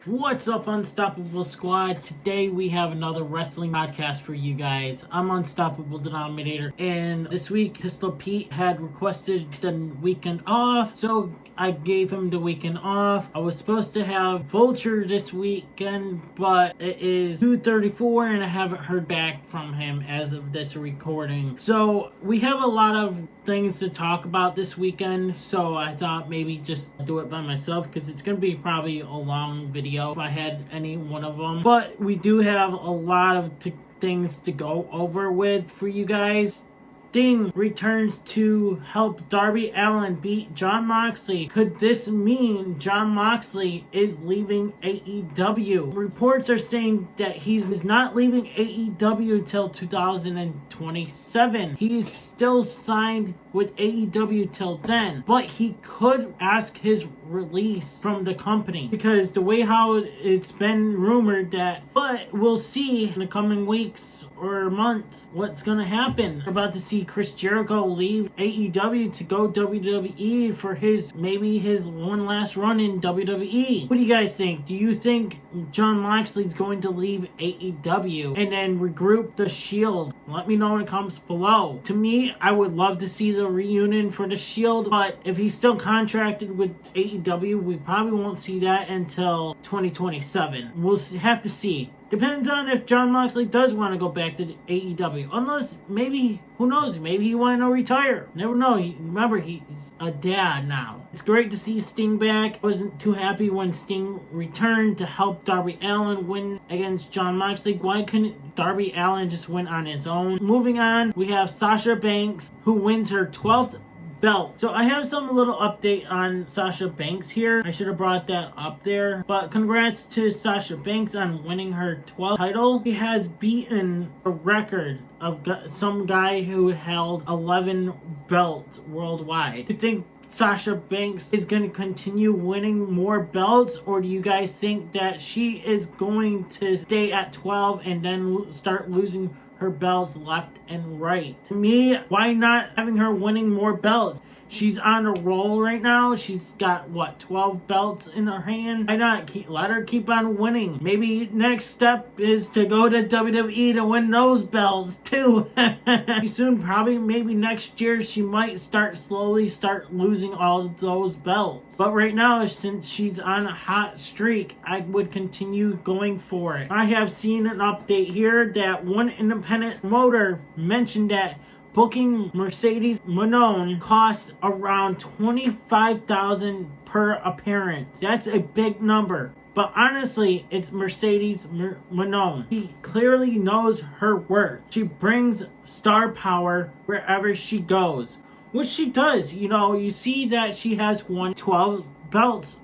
What's up, Unstoppable Squad? Today we have another wrestling podcast for you guys. I'm Unstoppable Denominator, and this week Pistol Pete had requested the weekend off, so I gave him the weekend off. I was supposed to have Vulture this weekend, but it is 2:34 and I haven't heard back from him as of this recording. So we have a lot of things to talk about this weekend, so I thought maybe just do it by myself because it's going to be probably a long video if I had any one of them. But we do have a lot of things to go over with for you guys. Sting returns to help Darby Allin beat Jon Moxley. Could this mean Jon Moxley is leaving AEW? Reports are saying that he's not leaving AEW till 2027. He is still signed with AEW till then, but he could ask his release from the company because the way how it's been rumored that, but we'll see in the coming weeks or months what's gonna happen. We're about to see Chris Jericho leave AEW to go WWE for maybe his one last run in WWE. What do you guys think? Do you think Jon Moxley's going to leave AEW and then regroup the Shield? Let me know in the comments below. To me, I would love to see the reunion for the Shield, but if he's still contracted with AEW, we probably won't see that until 2027. We'll have to see. Depends on if Jon Moxley does want to go back to the AEW. Unless, maybe, who knows, maybe he want to retire. Never know. Remember, he's a dad now. It's great to see Sting back. I wasn't too happy when Sting returned to help Darby Allin win against Jon Moxley. Why couldn't Darby Allin just win on his own? Moving on, we have Sasha Banks, who wins her 12th belt. So I have some little update on Sasha Banks here. I should have brought that up there. But congrats to Sasha Banks on winning her 12th title. She has beaten a record of some guy who held 11 belts worldwide. You think Sasha Banks is going to continue winning more belts, or do you guys think that she is going to stay at 12 and then start losing her belts left and right? To me, why not having her winning more belts? She's on a roll right now. She's got, 12 belts in her hand? Why not let her keep on winning? Maybe next step is to go to WWE to win those belts too. Soon, probably maybe next year, she might slowly start losing all of those belts. But right now, since she's on a hot streak, I would continue going for it. I have seen an update here that one independent promoter mentioned that booking Mercedes Moné costs around $25,000 per appearance. That's a big number. But honestly, it's Mercedes Moné. She clearly knows her worth. She brings star power wherever she goes. Which she does. You see that she has won 12 belts.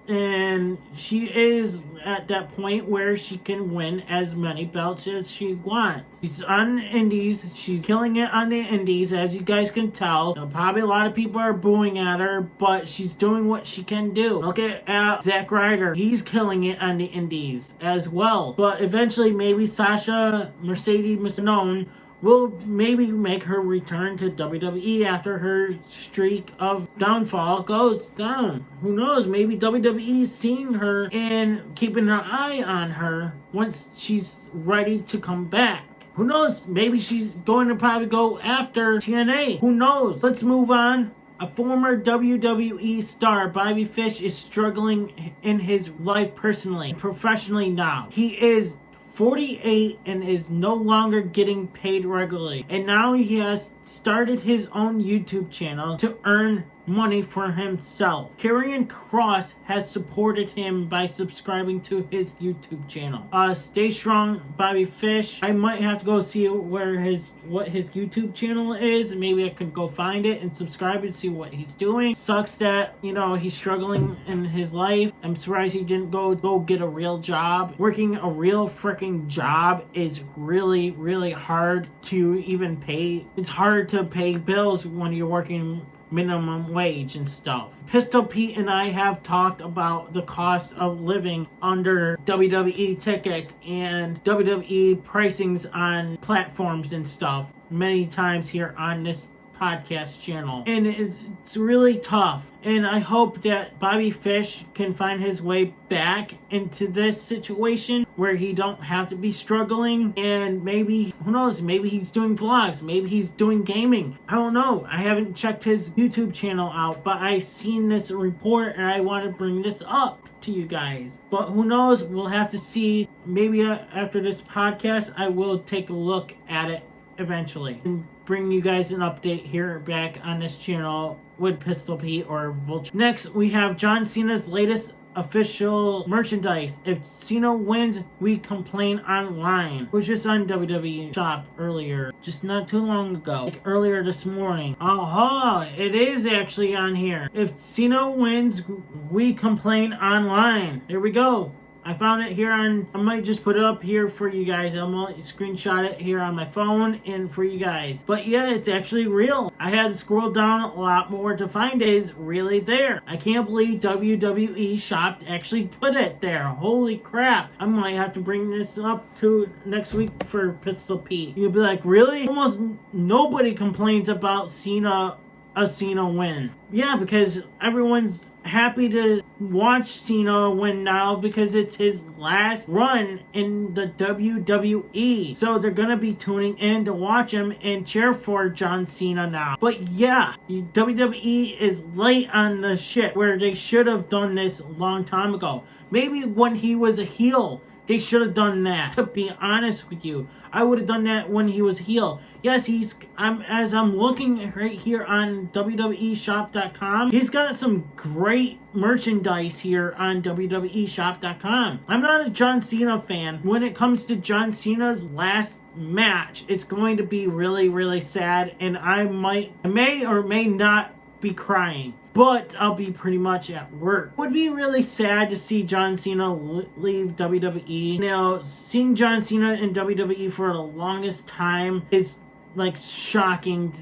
And she is at that point where she can win as many belts as she wants. She's on the indies. She's killing it on the indies, as you guys can tell. Probably a lot of people are booing at her, but she's doing what she can do. Look at Zack Ryder. He's killing it on the indies as well. But eventually, maybe Sasha Mercedes Moné will maybe make her return to WWE after her streak of downfall goes down. Who knows? Maybe WWE is seeing her and keeping an eye on her once she's ready to come back. Who knows? Maybe she's going to probably go after TNA. Who knows? Let's move on. A former WWE star, Bobby Fish, is struggling in his life personally and professionally now. He is 48 and is no longer getting paid regularly. And now he has started his own YouTube channel to earn money for himself. Karrion Kross has supported him by subscribing to his YouTube channel. Stay strong, Bobby Fish. I might have to go see what his YouTube channel is. Maybe I could go find it and subscribe and see what he's doing. Sucks that, he's struggling in his life. I'm surprised he didn't go get a real job. Working a real freaking job is really, really hard to even pay. It's hard to pay bills when you're working minimum wage and stuff. Pistol Pete and I have talked about the cost of living under WWE tickets and WWE pricings on platforms and stuff many times here on this podcast channel. And it's really tough. And I hope that Bobby Fish can find his way back into this situation where he don't have to be struggling. And maybe, who knows, maybe he's doing vlogs. Maybe he's doing gaming. I don't know. I haven't checked his YouTube channel out, but I've seen this report and I want to bring this up to you guys. But who knows? We'll have to see. Maybe after this podcast, I will take a look at it eventually and bring you guys an update here back on this channel with Pistol Pete or Vulture. Next, we have John Cena's latest official merchandise. If Cena wins, we complain online. It was just on WWE Shop earlier, just not too long ago, like earlier this morning. It is actually on here. If Cena wins, we complain online. There we go. I found it here I might just put it up here for you guys. I'm going to screenshot it here on my phone and for you guys. But yeah, it's actually real. I had to scroll down a lot more to find it is really there. I can't believe WWE Shop actually put it there. Holy crap. I might have to bring this up to next week for Pistol Pete. You'll be like, really? Almost nobody complains about a Cena win. Yeah, because everyone's happy to watch Cena win now because it's his last run in the WWE. So they're gonna be tuning in to watch him and cheer for John Cena now. But yeah, WWE is late on the shit where they should have done this a long time ago. Maybe when he was a heel, they should have done that. To be honest with you, I would have done that when he was heel. Yes, as I'm looking right here on WWEshop.com, he's got some great merchandise here on WWEshop.com. I'm not a John Cena fan. When it comes to John Cena's last match, it's going to be really, really sad, and I may or may not be crying. But I'll be pretty much at work. It would be really sad to see John Cena leave WWE. Now, seeing John Cena in WWE for the longest time is like shocking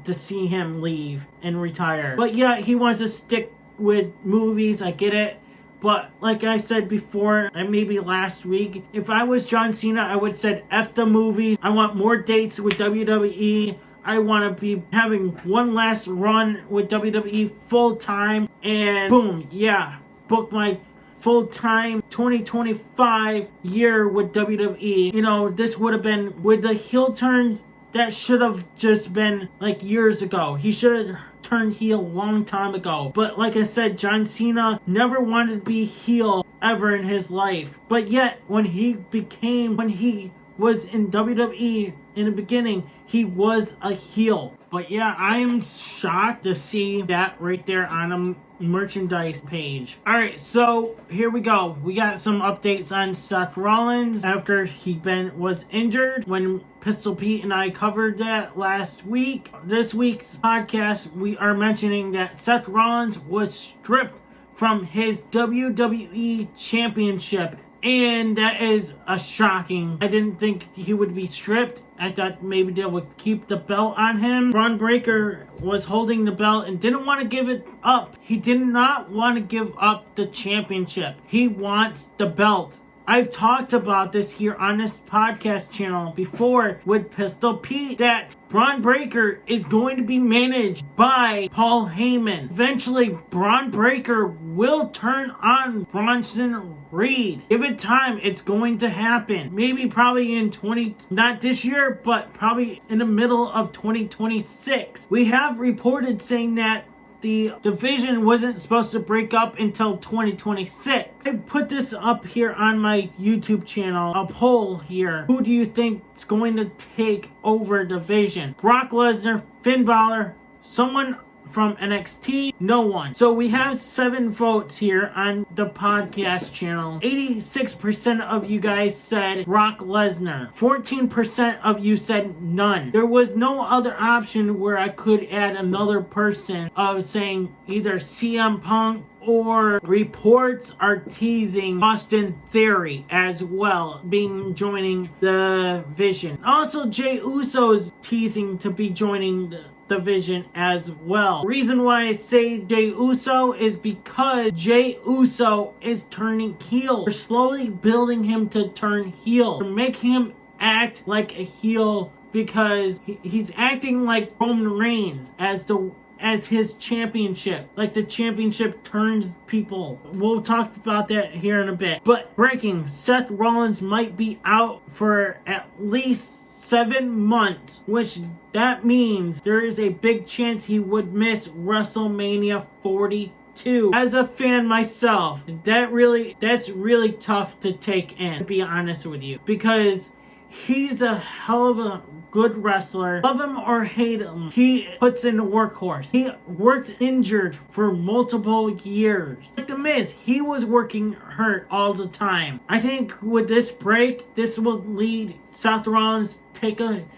to see him leave and retire. But yeah, he wants to stick with movies. I get it. But like I said before, and maybe last week, if I was John Cena, I would have said F the movies. I want more dates with WWE. I want to be having one last run with WWE full time, and boom, yeah, book my full time 2025 year with WWE. You know, this would have been with the heel turn. That should have just been like years ago. He should have turned heel a long time ago. But like I said, John Cena never wanted to be heel ever in his life. But yet, when he was in WWE in the beginning, he was a heel. But yeah, I am shocked to see that right there on a merchandise page. Alright, so here we go. We got some updates on Seth Rollins after he was injured when Pistol Pete and I covered that last week. This week's podcast, we are mentioning that Seth Rollins was stripped from his WWE Championship. And that is a shocking. I didn't think he would be stripped. I thought maybe they would keep the belt on him. Braun Breaker was holding the belt and didn't want to give it up. He did not want to give up the championship. He wants the belt. I've talked about this here on this podcast channel before with Pistol Pete, that Braun Breaker is going to be managed by Paul Heyman. Eventually, Braun Breaker will turn on Bronson Reed. Give it time, it's going to happen. Maybe probably in not this year, but probably in the middle of 2026. We have reported saying that the division wasn't supposed to break up until 2026. I put this up here on my YouTube channel, a poll here. Who do you think is going to take over division? Brock Lesnar, Finn Balor, someone from NXT? No one. So we have 7 votes here on the podcast channel. 86% of you guys said Brock Lesnar. 14% of you said none. There was no other option where I could add another person of saying either CM Punk, or reports are teasing Austin Theory as well joining the division. Also, Jey Uso is teasing to be joining the division as well. Reason why I say Jey Uso is because Jey Uso is turning heel. They're slowly building him to turn heel. They're making him act like a heel because he's acting like Roman Reigns as his championship. Like the championship turns people. We'll talk about that here in a bit. But breaking, Seth Rollins might be out for at least 7 months, which that means there is a big chance he would miss WrestleMania 42. As a fan myself, that's really tough to take in, to be honest with you, because he's a hell of a good wrestler. Love him or hate him, he puts in the workhorse. He worked injured for multiple years. Like The Miz, he was working hurt all the time. I think with this break, this will lead Seth Rollins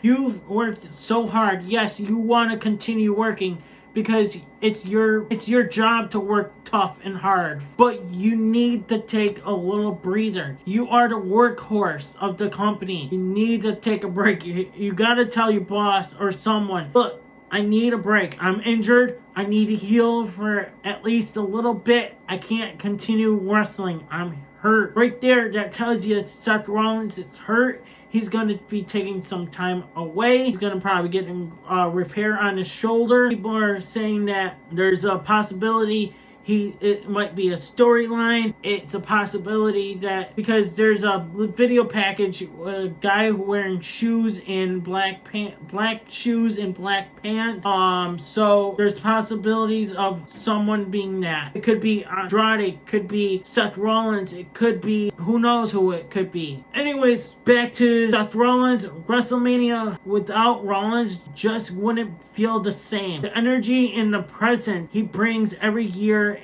you've worked so hard. Yes, you want to continue working, because it's your job to work tough and hard, but you need to take a little breather. You are the workhorse of the company. You need to take a break. You gotta tell your boss or someone, look, I need a break. I'm injured. I need to heal for at least a little bit. I can't continue wrestling. I'm hurt. Right there, that tells you Seth Rollins is hurt. He's going to be taking some time away. He's going to probably get a repair on his shoulder. People are saying that there's a possibility it might be a storyline. It's a possibility that, because there's a video package, a guy wearing shoes and black shoes and black pants. So there's possibilities of someone being that. It could be Andrade, it could be Seth Rollins, it could be, who knows who it could be. Anyways, back to Seth Rollins. WrestleMania without Rollins just wouldn't feel the same. The energy in the present he brings every year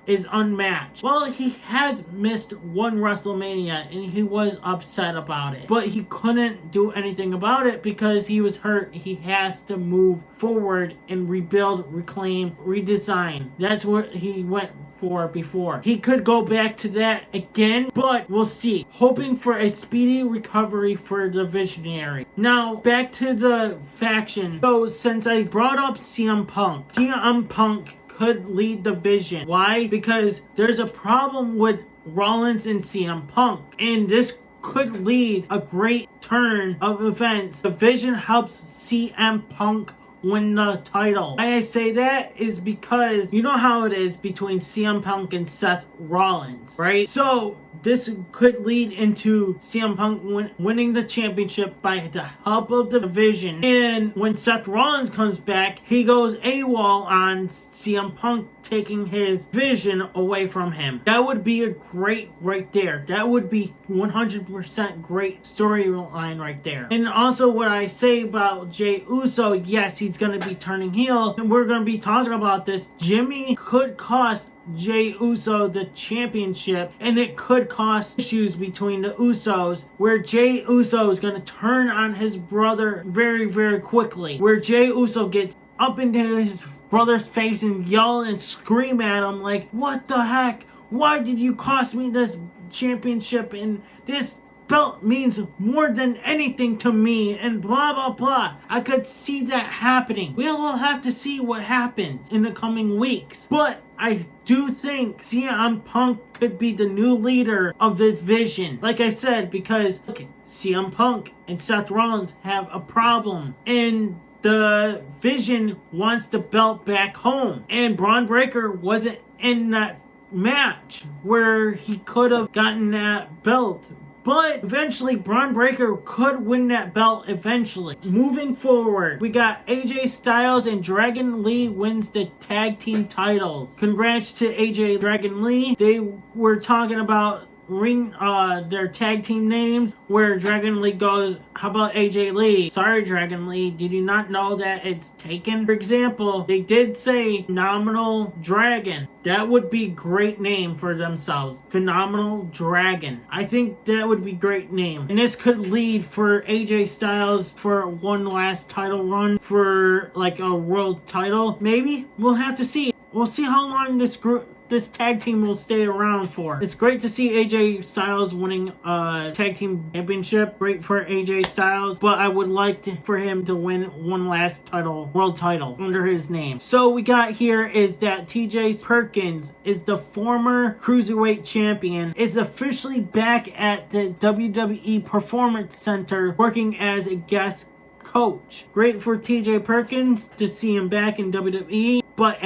is unmatched. Well, he has missed one WrestleMania and he was upset about it, but he couldn't do anything about it because he was hurt. He has to move forward and rebuild, reclaim, redesign. That's what he went for before. He could go back to that again, but we'll see. Hoping for a speedy recovery for the Visionary. Now, back to the faction. So, since I brought up CM Punk could lead the Vision. Why? Because there's a problem with Rollins and CM Punk, and this could lead a great turn of events. The Vision helps CM Punk win the title. Why I say that is because you know how it is between CM Punk and Seth Rollins, right? So this could lead into CM Punk winning the championship by the help of the Vision. And when Seth Rollins comes back, he goes AWOL on CM Punk, taking his Vision away from him. That would be a great right there. That would be 100% great storyline right there. And also what I say about Jey Uso, yes, he's going to be turning heel, and we're going to be talking about this. Jimmy could cost Jey Uso the championship, and it could cause issues between the Usos, where Jey Uso is going to turn on his brother very, very quickly, where Jey Uso gets up into his brother's face and yell and scream at him like, what the heck? Why did you cost me this championship? And this belt means more than anything to me, and blah blah blah. I could see that happening. We'll have to see what happens in the coming weeks, but I do think CM Punk could be the new leader of the Vision. Like I said, because CM Punk and Seth Rollins have a problem, and the Vision wants the belt back home, and Braun Breaker wasn't in that match where he could have gotten that belt. But eventually, Braun Breaker could win that belt eventually. Moving forward, we got AJ Styles and Dragon Lee wins the tag team titles. Congrats to AJ Dragon Lee. They were talking about their tag team names, where Dragon Lee goes, how about AJ Lee? Sorry, Dragon Lee, did you not know that it's taken? For example, they did say Phenomenal Dragon. That would be a great name for themselves. Phenomenal Dragon. I think that would be a great name. And this could lead for AJ Styles for one last title run for like a world title. Maybe? We'll have to see. We'll see how long this tag team will stay around for. It's great to see AJ Styles winning a tag team championship. Great for AJ Styles, but I would like for him to win one last world title under his name. So we got here is that TJ Perkins is the former Cruiserweight champion, is officially back at the WWE Performance Center working as a guest coach. Great for TJ Perkins to see him back in WWE, but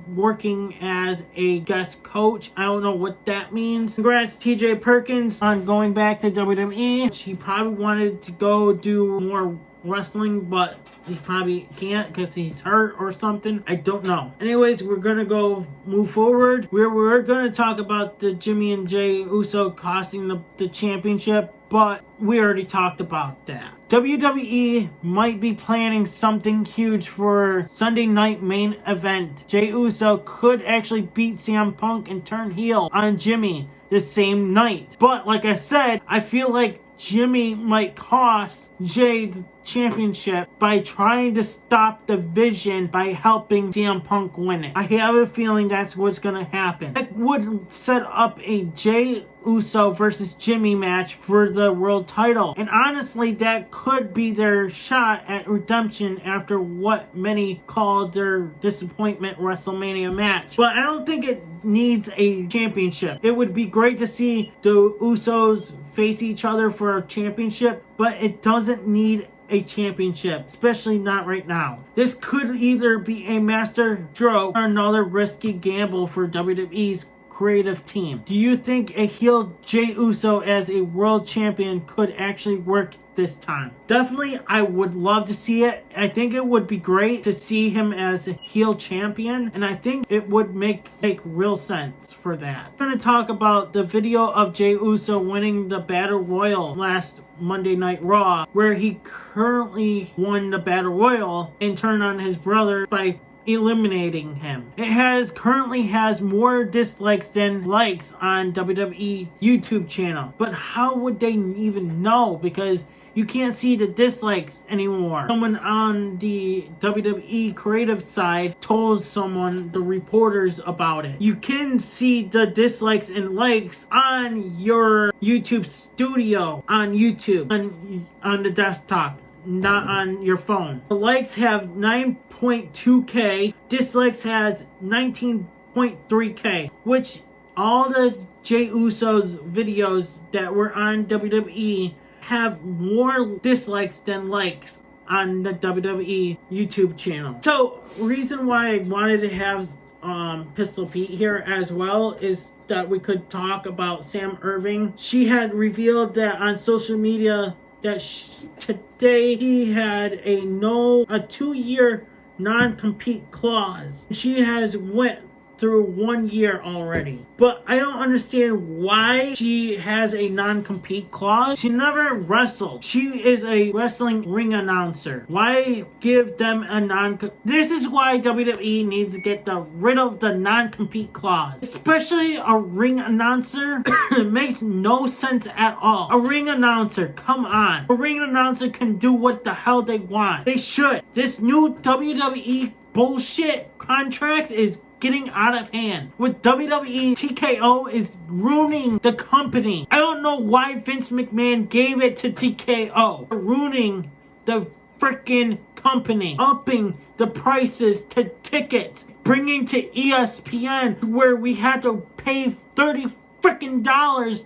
working as a guest coach, I don't know what that means. Congrats TJ Perkins on going back to WWE. He probably wanted to go do more wrestling, but he probably can't because he's hurt or something. I don't know. Anyways, we're gonna go move forward. We're gonna talk about the Jimmy and Jey Uso costing the championship, but we already talked about that. WWE might be planning something huge for Sunday night main event. Jey Uso could actually beat CM Punk and turn heel on Jimmy the same night. But like I said, I feel like Jimmy might cost Jey the championship by trying to stop the Vision by helping CM Punk win it. I have a feeling that's what's gonna happen. It would set up a Jey Uso versus Jimmy match for the world title. And honestly, that could be their shot at redemption after what many called their disappointment WrestleMania match. But I don't think it needs a championship. It would be great to see the Usos face each other for a championship, but it doesn't need a championship, especially not right now. This could either be a master stroke or another risky gamble for WWE's creative team. Do you think a heel Jey Uso as a world champion could actually work this time? Definitely, I would love to see it. I think it would be great to see him as a heel champion, and I think it would make real sense for that. I'm going to talk about the video of Jey Uso winning the Battle Royal last Monday Night Raw, where he currently won the Battle Royal and turned on his brother by eliminating him. It currently has more dislikes than likes on WWE YouTube channel. But how would they even know? Because you can't see the dislikes anymore. Someone on the WWE creative side told the reporters about it. You can see the dislikes and likes on your YouTube studio, on YouTube, on the desktop, not on your phone. The likes have 9.2k, dislikes has 19.3k, which all the Jey Uso's videos that were on WWE have more dislikes than likes on the WWE YouTube channel. So, reason why I wanted to have Pistol Pete here as well is that we could talk about Sam Irving. She had revealed that on social media that today she had a 2-year non-compete clause. She has went through 1 year already. But I don't understand why she has a non-compete clause. She never wrestled. She is a wrestling ring announcer. Why give them a This is why WWE needs to get rid of the non-compete clause. Especially a ring announcer. It makes no sense at all. A ring announcer, come on. A ring announcer can do what the hell they want. They should. This new WWE bullshit contract is getting out of hand. With WWE, TKO is ruining the company. I don't know why Vince McMahon gave it to TKO. They're ruining the freaking company. Upping the prices to tickets. Bringing to ESPN where we had to pay $30 freaking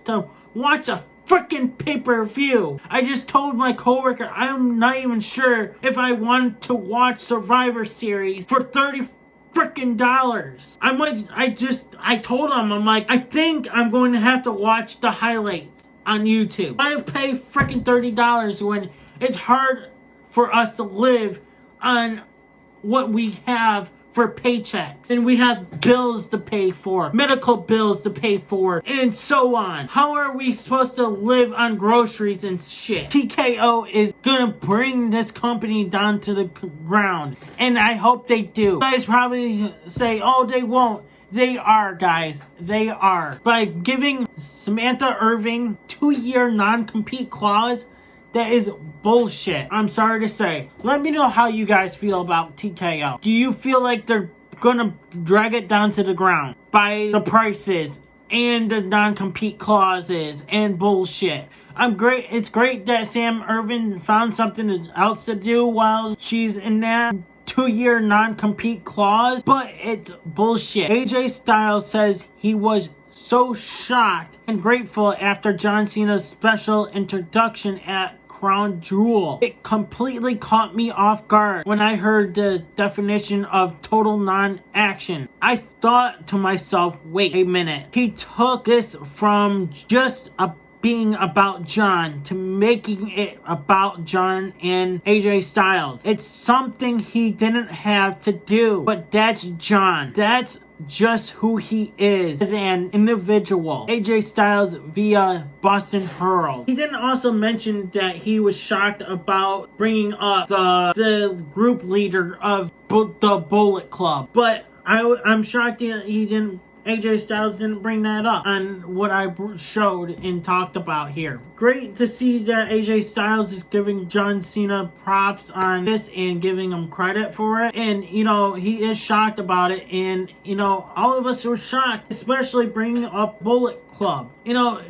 to watch a freaking pay-per-view. I just told my coworker I'm not even sure if I want to watch Survivor Series for $30 freaking dollars. I told him, I'm like, I think I'm going to have to watch the highlights on YouTube. I pay freaking $30 when it's hard for us to live on what we have for paychecks, and we have bills to pay for, medical bills to pay for, and so on. How are we supposed to live on groceries and shit? TKO is gonna bring this company down to the ground, and I hope they do. You guys probably say, oh, they won't. They are, guys. They are. By giving Samantha Irving 2-year non-compete clause, that is bullshit. I'm sorry to say. Let me know how you guys feel about TKO. Do you feel like they're gonna drag it down to the ground by the prices and the non-compete clauses and bullshit? It's great that Sam Irvin found something else to do while she's in that 2-year non-compete clause, but it's bullshit. AJ Styles says he was so shocked and grateful after John Cena's special introduction at crown jewel. It completely caught me off guard when I heard the definition of total non-action. I thought to myself, wait a minute. He took this from just being about John to making it about John and AJ Styles. It's something he didn't have to do, but that's John. That's just who he is as an individual. AJ Styles via Boston Herald. He didn't also mention that he was shocked about bringing up the group leader of the Bullet Club, but I'm shocked he didn't. AJ Styles didn't bring that up on what I showed and talked about here. Great to see that AJ Styles is giving John Cena props on this and giving him credit for it. And, he is shocked about it. And, all of us were shocked, especially bringing up Bullet Club.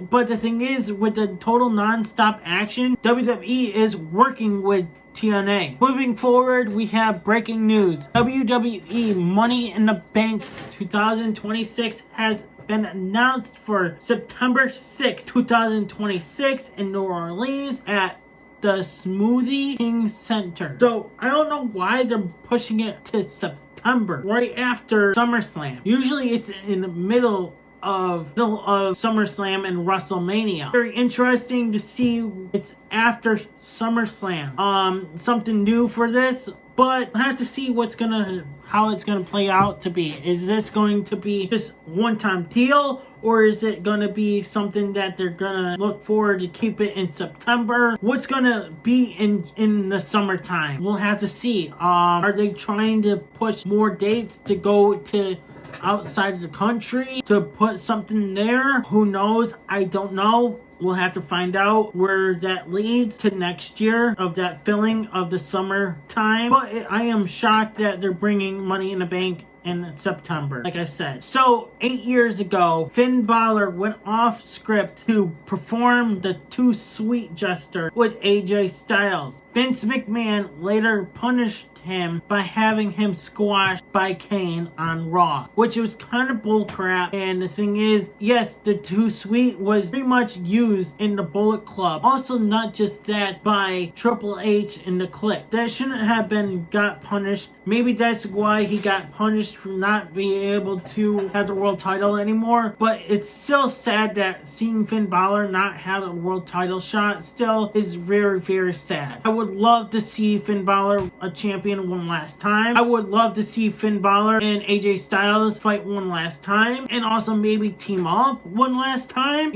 But the thing is, with the total non-stop action, WWE is working with TNA. Moving forward, we have breaking news. WWE Money in the Bank 2026 has been announced for September 6, 2026 in New Orleans at the Smoothie King Center. So I don't know why they're pushing it to September, right after SummerSlam. Usually it's in the middle of SummerSlam and WrestleMania. Very interesting to see it's after SummerSlam. Something new for this, but I have to see how it's gonna play out to be. Is this going to be just one-time deal, or is it gonna be something that they're gonna look forward to keep it in September? What's gonna be in the summertime? We'll have to see. Are they trying to push more dates to go to outside of the country to put something there? Who knows? I don't know. We'll have to find out where that leads to next year of that filling of the summertime. But I am shocked that they're bringing Money in the Bank in September, like I said. So 8 years ago, Finn Balor went off script to perform the Too Sweet gesture with AJ Styles. Vince McMahon later punished him by having him squashed by Kane on Raw, which was kind of bullcrap. And the thing is, yes, the Too Sweet was pretty much used in the Bullet Club. Also, not just that, by Triple H in the Clique. That shouldn't have got punished. Maybe that's why he got punished for not being able to have the world title anymore. But it's still sad that seeing Finn Balor not have a world title shot still is very, very sad. I would love to see Finn Balor a champion one last time. I would love to see Finn Balor and AJ Styles fight one last time, and also maybe team up one last time.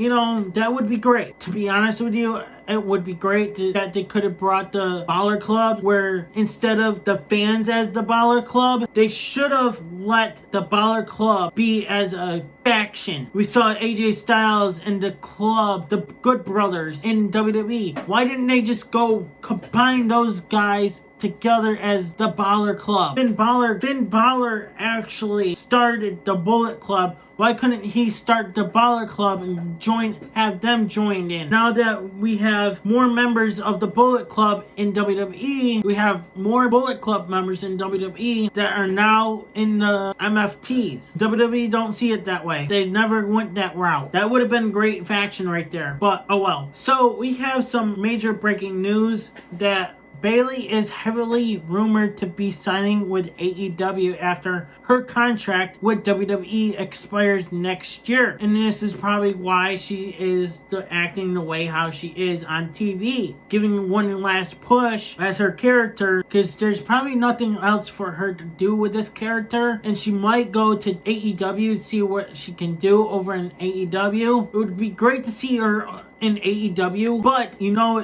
That would be great. To be honest with you, it would be great that they could have brought the Balor Club, where instead of the fans as the Balor Club, they should have let the Balor Club be as a faction. We saw AJ Styles and the club, the Good Brothers in WWE. Why didn't they just go combine those guys together as the Balor Club? Finn Balor actually started the Bullet Club. Why couldn't he start the Balor Club and have them joined in? Now that we have more members of the Bullet Club in WWE, we have more Bullet Club members in WWE that are now in the MFTs. WWE don't see it that way. They never went that route. That would have been great faction right there, but oh well. So we have some major breaking news that Bayley is heavily rumored to be signing with AEW after her contract with WWE expires next year. And this is probably why she is acting the way how she is on TV, giving one last push as her character, because there's probably nothing else for her to do with this character, and she might go to AEW to see what she can do over in AEW. It would be great to see her in AEW, but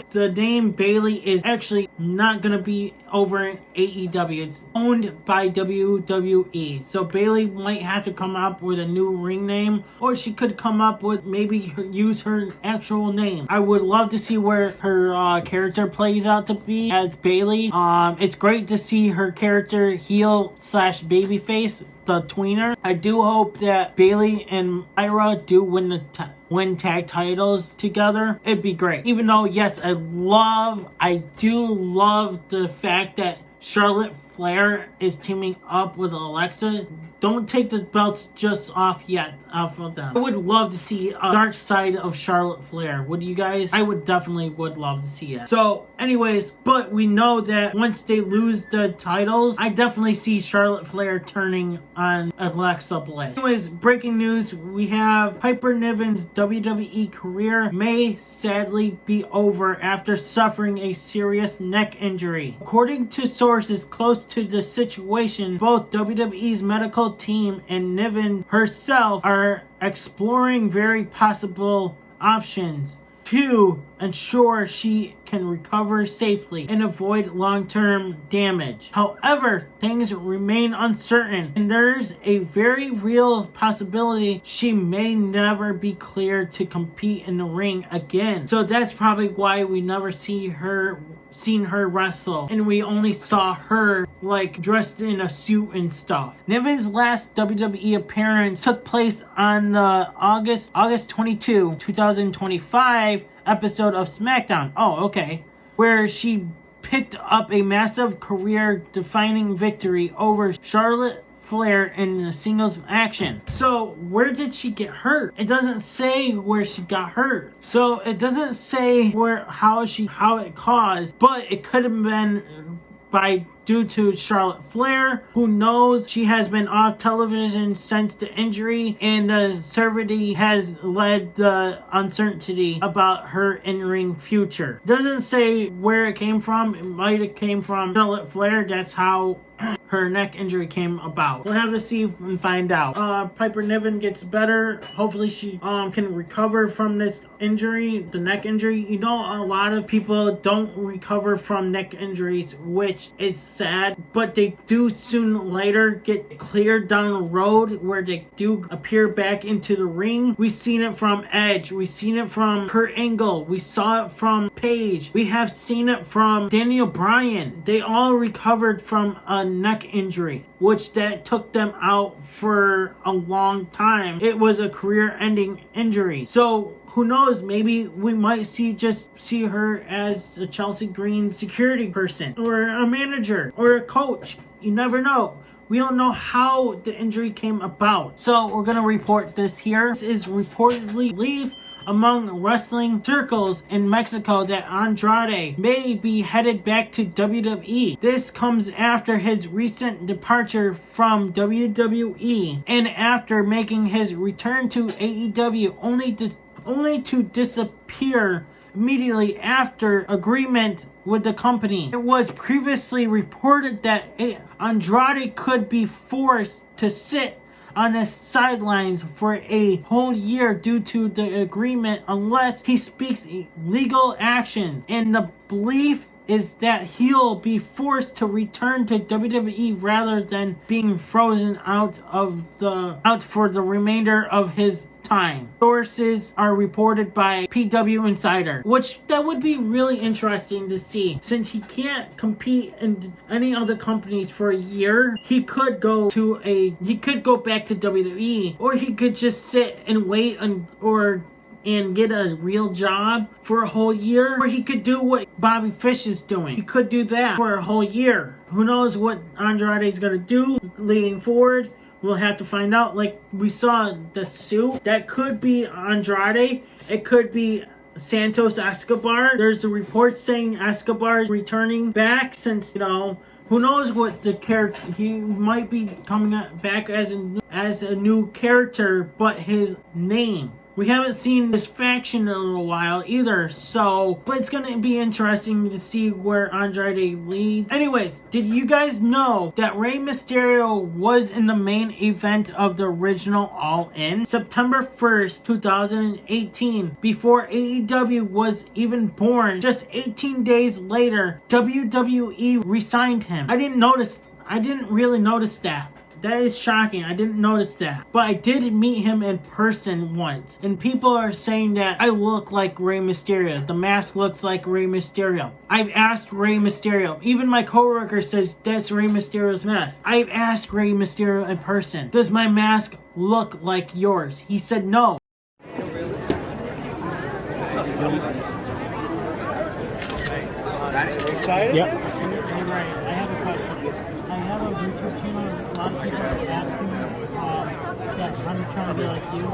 the name Bayley is actually not gonna be over in AEW. It's owned by WWE, so Bayley might have to come up with a new ring name, or she could come up with use her actual name. I would love to see where her character plays out to be as Bayley. It's great to see her character heel / babyface, the tweener. I do hope that Bayley and Ira do win tag titles together. It'd be great. Even though, yes, I do love the fact that Charlotte Flair is teaming up with Alexa. don't take the belts just off of them. I would love to see a dark side of Charlotte Flair. Would you guys? I would definitely love to see it. So anyways, but we know that once they lose the titles, I definitely see Charlotte Flair turning on Alexa Bliss. Anyways, breaking news, we have Piper Niven's WWE career may sadly be over after suffering a serious neck injury. According to sources close to the situation, both WWE's medical team and Niven herself are exploring very possible options to ensure she can recover safely and avoid long-term damage. However, things remain uncertain, and there's a very real possibility she may never be cleared to compete in the ring again. So that's probably why we never seen her wrestle, and we only saw her like dressed in a suit and stuff. Niven's last WWE appearance took place on the August 22, 2025 episode of SmackDown. Oh, okay. Where she picked up a massive career-defining victory over Charlotte Flair in the singles action. So where did she get hurt? It doesn't say where she got hurt. So it doesn't say how it caused, but it could have been due to Charlotte Flair. Who knows? She has been off television since the injury, and the severity has led the uncertainty about her in-ring future. Doesn't say where it came from. It might have came from Charlotte Flair. That's how her neck injury came about. We'll have to see and find out. Piper Niven gets better. Hopefully she can recover from this injury, the neck injury. You know, a lot of people don't recover from neck injuries, which is sad, but they do soon or later get cleared down the road where they do appear back into the ring. We've seen it from Edge. We've seen it from Kurt Angle. We saw it from Paige. We have seen it from Daniel Bryan. They all recovered from a neck injury, which that took them out for a long time. It was a career-ending injury. So who knows, maybe we might see her as a Chelsea Green security person, or a manager, or a coach. You never know. We don't know how the injury came about. So we're going to report this here. This is reportedly believed among wrestling circles in Mexico that Andrade may be headed back to WWE. This comes after his recent departure from WWE and after making his return to AEW only to disappear immediately after agreement with the company. It was previously reported that Andrade could be forced to sit on the sidelines for a whole year due to the agreement unless he speaks legal actions, and the belief is that he'll be forced to return to WWE rather than being frozen out for the remainder of his time. Sources are reported by PW Insider, which that would be really interesting to see. Since he can't compete in any other companies for a year, he could go back to WWE, or he could just sit and wait and get a real job for a whole year, or he could do what Bobby Fish is doing. He could do that for a whole year. Who knows what Andrade is going to do leading forward? We'll have to find out. Like we saw the suit, that could be Andrade. It could be Santos Escobar. There's a report saying Escobar is returning back, since, you know, who knows what the character, he might be coming back as a new character, but his name. We haven't seen this faction in a little while either, but it's going to be interesting to see where Andrade leads. Anyways, did you guys know that Rey Mysterio was in the main event of the original All In? September 1st, 2018, before AEW was even born, just 18 days later, WWE re-signed him. I didn't really notice that. That is shocking. I didn't notice that. But I did meet him in person once. And people are saying that I look like Rey Mysterio. The mask looks like Rey Mysterio. I've asked Rey Mysterio. Even my coworker says that's Rey Mysterio's mask. I've asked Rey Mysterio in person, does my mask look like yours? He said no. Excited? Yep. Hey, Ryan, I have a question. I have a YouTube channel. A lot of people are asking me that I'm trying to be like you.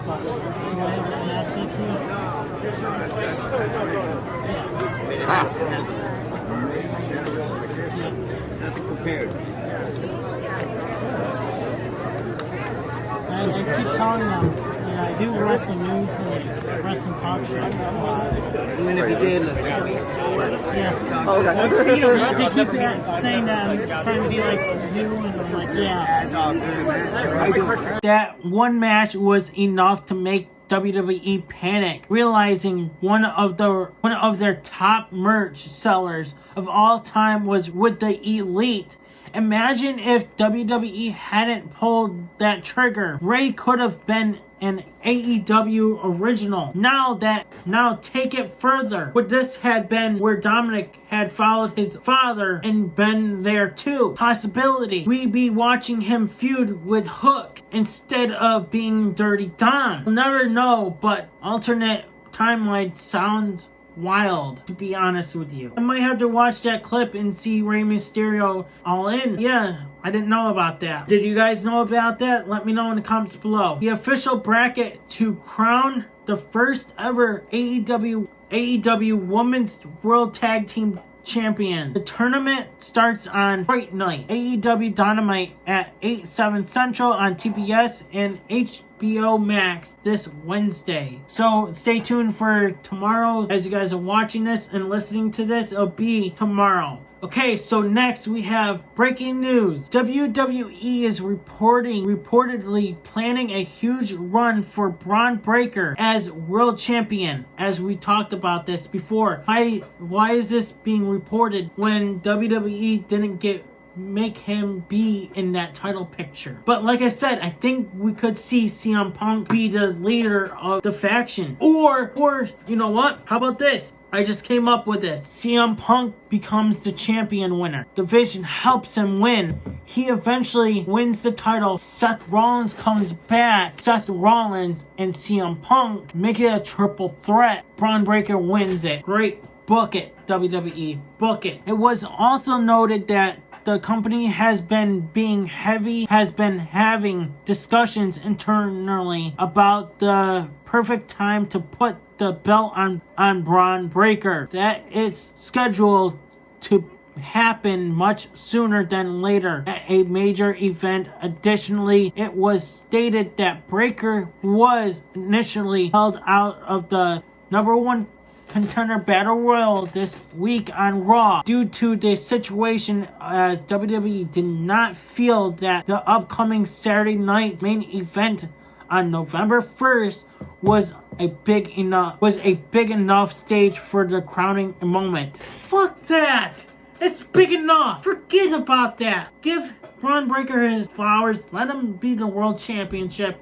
But do I have an asking to you? Nothing compared. I keep telling them, I do wrestling news and wrestling talk show. Even if you did look at me. Yeah. Oh, okay. They keep saying that I'm trying to be like you, and I'm like, yeah. That's all good, man. How you doing? That one match was enough to make WWE panic, realizing one of their top merch sellers of all time was with the Elite. Imagine if WWE hadn't pulled that trigger. Ray could have been an AEW original. Now take it further. Would this had been where Dominic had followed his father and been there too? Possibility. We'd be watching him feud with Hook instead of being Dirty Dom. We'll never know, but alternate timeline sounds wild, to be honest with you. I might have to watch that clip and see Rey Mysterio all in. Yeah, I didn't know about that. Did you guys know about that? Let me know in the comments below. The official bracket to crown the first ever AEW Women's World Tag Team Champion. The tournament starts on Fight Night, AEW Dynamite at 8/7 Central on TBS and HBO Max this Wednesday. So stay tuned for tomorrow. As you guys are watching this and listening to this, it'll be tomorrow. Okay, so next we have breaking news. WWE is reportedly planning a huge run for Braun Breaker as world champion. As we talked about this before. Why is this being reported when WWE didn't make him be in that title picture? But like I said, I think we could see CM Punk be the leader of the faction. Or you know what? How about this? I just came up with this. CM Punk becomes the champion winner. Division helps him win. He eventually wins the title. Seth Rollins comes back. Seth Rollins and CM Punk make it a triple threat. Braun Breaker wins it. Great. Book it, WWE. Book it. It was also noted that the company has been having discussions internally about the perfect time to put the belt on Braun Breaker. That it's scheduled to happen much sooner than later at a major event. Additionally, it was stated that Breaker was initially held out of the #1 Contender Battle Royal this week on Raw due to the situation, as WWE did not feel that the upcoming Saturday night's main event on November 1st was a big enough stage for the crowning moment. Fuck that! It's big enough! Forget about that! Give Braun Breaker his flowers. Let him be the World Championship.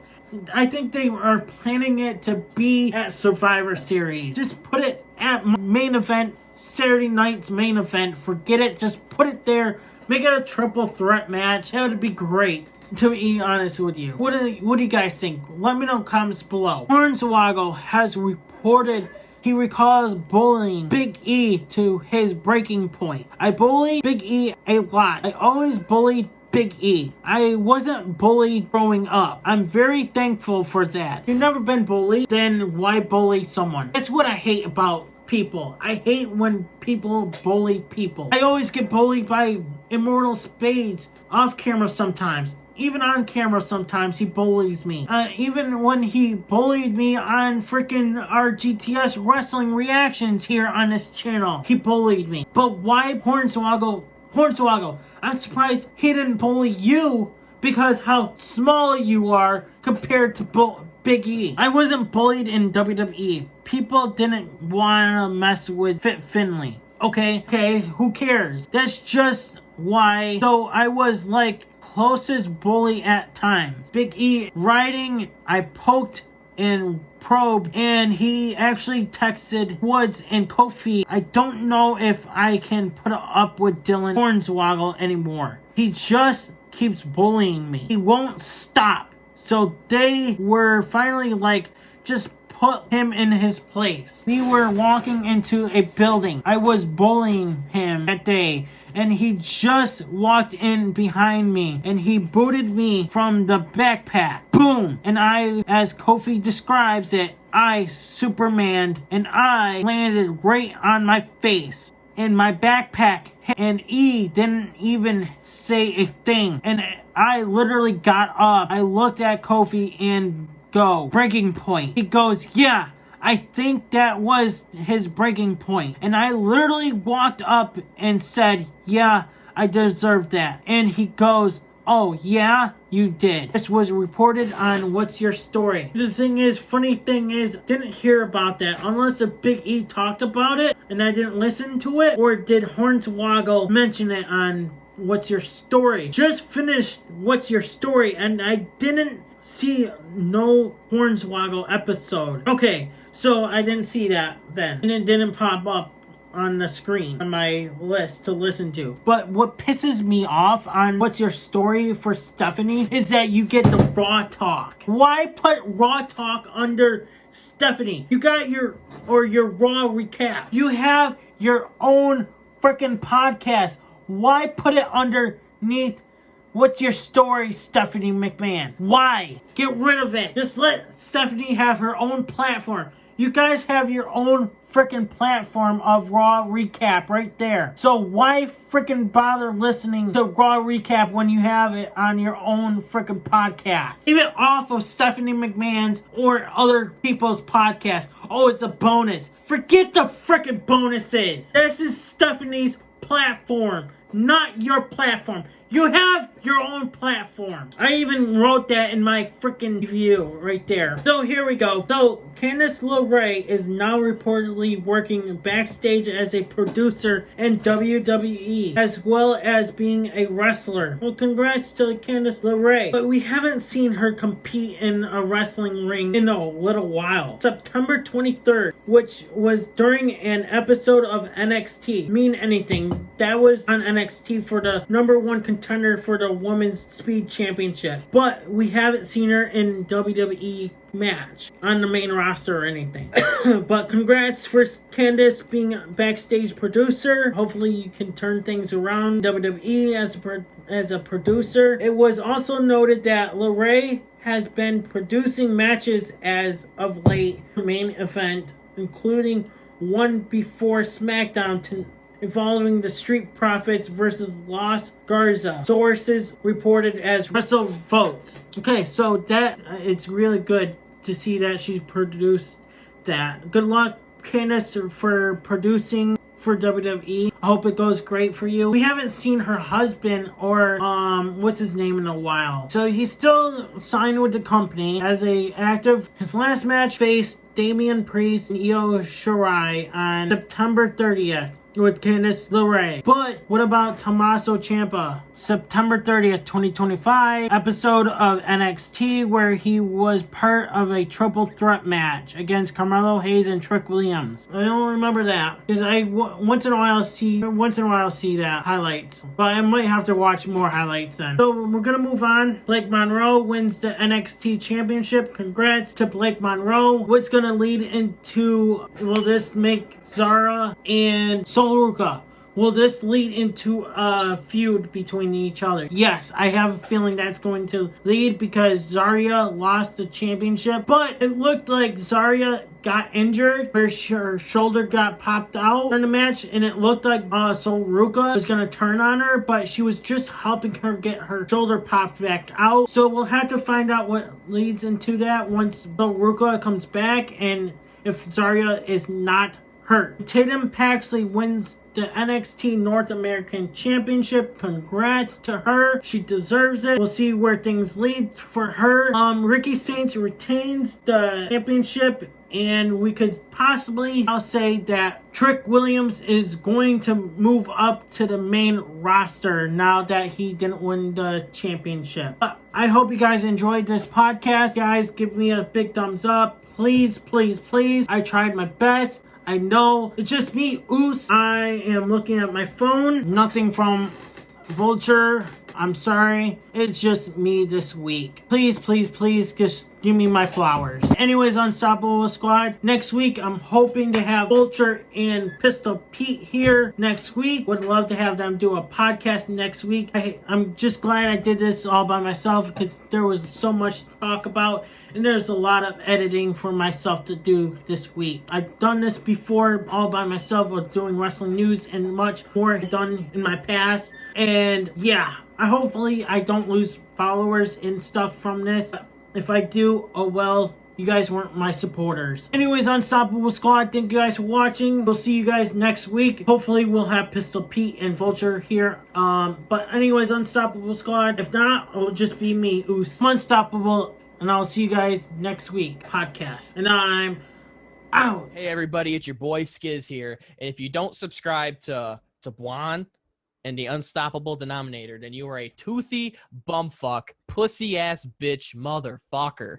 I think they are planning it to be at Survivor Series. Just put it at main event, Saturday night's main event. Forget it. Just put it there. Make it a triple threat match. That would be great, to be honest with you. What do you guys think? Let me know in the comments below. Hornswoggle has reported he recalls bullying Big E to his breaking point. I bully Big E a lot. I always bullied Big E. I wasn't bullied growing up. I'm very thankful for that. If you've never been bullied, then why bully someone? That's what I hate about people. I hate when people bully people. I always get bullied by Immortal Spades off camera sometimes. Even on camera sometimes he bullies me. Even when he bullied me on freaking our GTS wrestling reactions here on this channel, he bullied me. But why Hornswoggle, I'm surprised he didn't bully you because how small you are compared to Big E. I wasn't bullied in WWE. People didn't want to mess with Fit Finley. Okay, who cares? That's just why. So I was like closest bully at times. Big E riding, I poked and probed, and he actually texted Woods and Kofi. I don't know if I can put up with Dylan Hornswoggle anymore. He just keeps bullying me. He won't stop. So they were finally like, just put him in his place. We were walking into a building. I was bullying him that day, and he just walked in behind me and he booted me from the backpack. Boom! And I, as Kofi describes it, I Supermaned and I landed right on my face. And my backpack hit, and E didn't even say a thing. And I literally got up. I looked at Kofi and go, breaking point. He goes, yeah, I think that was his breaking point. And I literally walked up and said, yeah, I deserved that. And he goes, oh, yeah, you did. This was reported on What's Your Story. The thing is, funny thing is, didn't hear about that unless a Big E talked about it and I didn't listen to it, or did Hornswoggle mention it on What's Your Story. Just finished What's Your Story and I didn't see no Hornswoggle episode. Okay, so I didn't see that then. And it didn't pop up on the screen on my list to listen to. But what pisses me off on What's Your Story for Stephanie is that you get the Raw Talk. Why put Raw Talk under Stephanie? You got your Raw Recap. You have your own freaking podcast. Why put it underneath What's Your Story, Stephanie McMahon? Why? Get rid of it. Just let Stephanie have her own platform. You guys have your own freaking platform of Raw Recap right there. So why freaking bother listening to Raw Recap when you have it on your own freaking podcast? Leave it off of Stephanie McMahon's or other people's podcasts. Oh, it's a bonus. Forget the freaking bonuses. This is Stephanie's platform, not your platform. You have your own platform. I even wrote that in my freaking review right there. So here we go. So Candice LeRae is now reportedly working backstage as a producer in WWE, as well as being a wrestler. Well, congrats to Candice LeRae. But we haven't seen her compete in a wrestling ring in a little while. September 23rd, which was during an episode of NXT. Mean Anything. That was on NXT for the #1 contender for the Women's Speed Championship. But we haven't seen her in WWE match on the main roster or anything. But congrats for Candice being a backstage producer. Hopefully you can turn things around WWE as a producer. It was also noted that LeRae has been producing matches as of late for main event, including one before SmackDown involving the Street Profits versus Los Garza. Sources reported as WrestleVotes. Okay, so that it's really good to see that she produced that. Good luck, Candice, for producing for WWE. I hope it goes great for you. We haven't seen her husband or what's his name in a while. So he's still signed with the company as a active. His last match faced Damian Priest and Io Shirai on September 30th. With Candice LeRae. But what about Tommaso Ciampa? September 30th, 2025, episode of NXT where he was part of a triple threat match against Carmelo Hayes and Trick Williams. I don't remember that because I once in a while see that highlights, but I might have to watch more highlights then. So we're gonna move on. Blake Monroe wins the NXT Championship. Congrats to Blake Monroe. What's gonna lead into, will this make Zara and Ruka? Will this lead into a feud between each other? Yes, I have a feeling that's going to lead because Zarya lost the championship, but it looked like Zarya got injured. Her shoulder got popped out in the match, and it looked like Ruka was going to turn on her, but she was just helping her get her shoulder popped back out. So we'll have to find out what leads into that once Ruka comes back and if Zarya is not hurt. Tatum Paxley wins the NXT North American Championship. Congrats to her. She deserves it. We'll see where things lead for her. Ricky Saints retains the championship, and we could possibly now say that Trick Williams is going to move up to the main roster now that he didn't win the championship. I hope you guys enjoyed this podcast. Guys, give me a big thumbs up. Please, please, please. I tried my best. I know it's just me, Oos. I am looking at my phone. Nothing from Vulture I'm sorry. It's just me this week. Please, please, please just give me my flowers. Anyways, Unstoppable Squad, next week I'm hoping to have Vulture and Pistol Pete here next week. Would love to have them do a podcast next week. I'm just glad I did this all by myself because there was so much to talk about and there's a lot of editing for myself to do this week. I've done this before all by myself with doing wrestling news and much more done in my past. And yeah, hopefully I don't lose followers and stuff from this. If I do, oh well, you guys weren't my supporters. Anyways, Unstoppable Squad, thank you guys for watching. We'll see you guys next week. Hopefully we'll have Pistol Pete and Vulture here. But anyways, Unstoppable Squad. If not, it'll just be me, Oos. I'm Unstoppable, and I'll see you guys next week. Podcast. And I'm out. Hey everybody, it's your boy Skiz here. And if you don't subscribe to Blonde and the Unstoppable Denominator, then you are a toothy bumfuck, pussy ass bitch motherfucker.